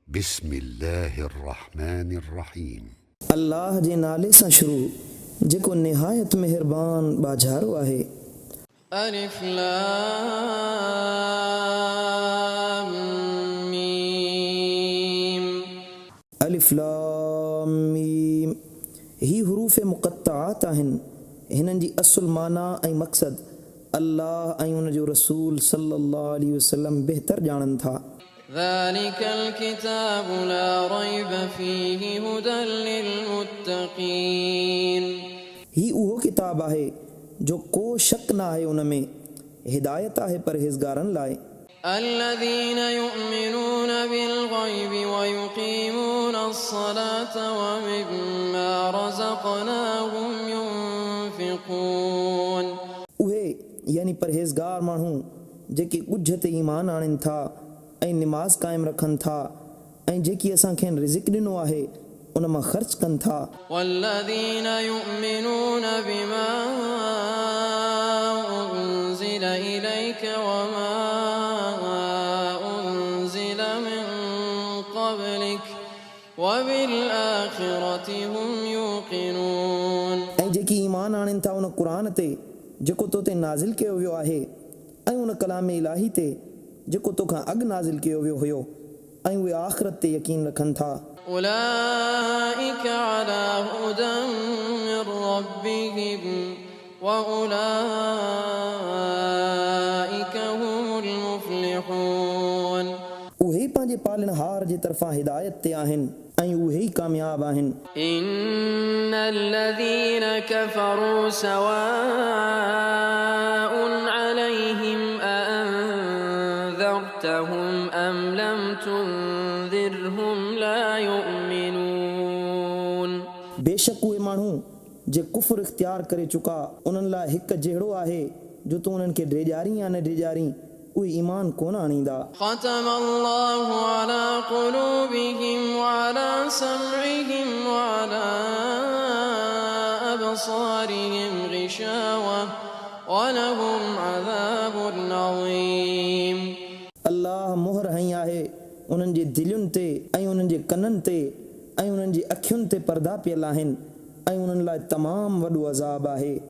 بسم الله الرحمن الرحيم अल्लाह जे नाले सां शुरू जेको निहायत मेहरबान बाझारो आहे। अलिफ लाम मीम अलिफ लाम मीम ही हुरूफ मुक़त्ताआत आहिनि। हिननि जी असुल माना ऐं मक़सद अल्लाह ऐं उन जो रसूल सल्लल्लाहु अलैहि वसल्लम बहितर ॼाणनि था। ذلك الكتاب لا ريب فيه هدى للمتقين ही उहो किताब आहे जो को शक न आहे उन में, हिदायत आहे परहेज़गारनि लाइ। الذين يؤمنون بالغيب ويقيمون الصلاة ومما رزقناهم ينفقون उहे यानी परहेज़गार माण्हू जेके ॻुझ ते ईमान आणनि था ऐं निमाज़ क़ाइमु रखनि था ऐं जेकी असांखे रिज़िक़ ॾिनो आहे उन मां ख़र्च कनि था। والذين يؤمنون بما أنزل إليك وما أنزل من قبلك وبالآخرة هم يوقنون ऐं जेकी ईमान आणनि था उन क़ुर ते जेको तो ते नाज़िल कयो वियो आहे ऐं उन कलाम इलाही ते जेको तोखां अॻु नाज़िल कयो वियो हुयो ऐं उहे आख़िरत ते यकीन रखनि था। أولئك على هدى من ربهم وأولئك هم المفلحون उहे पंहिंजे पालनहार जे तरफ़ां हिदायत ते आहिनि ऐं उहे ई कामयाब आहिनि। إن الذين كفروا سواء عليهم أأنذرتهم أم لم تنذرهم لا يؤمنون बेशक उहे माण्हू जे कुफ़र इख़्तियार करे चुका उन्हनि लाइ हिकु जहिड़ो आहे जो तूं उन्हनि खे ॾेजारी या न ॾेजारी उहे ईमान कोन आणींदा। ختم الله على قلوبهم وعلى سمعهم وعلى أبصارهم غشاوة ولهم عذاب عظيم अल्लाह मोहर हई आहे उन्हनि जे दिलुनि ते ऐं उन्हनि जे कननि ते ऐं उन्हनि जी अखियुनि ते पर्दा पियल आहिनि ऐं उन्हनि लाइ तमामु वॾो अज़ाब आहे।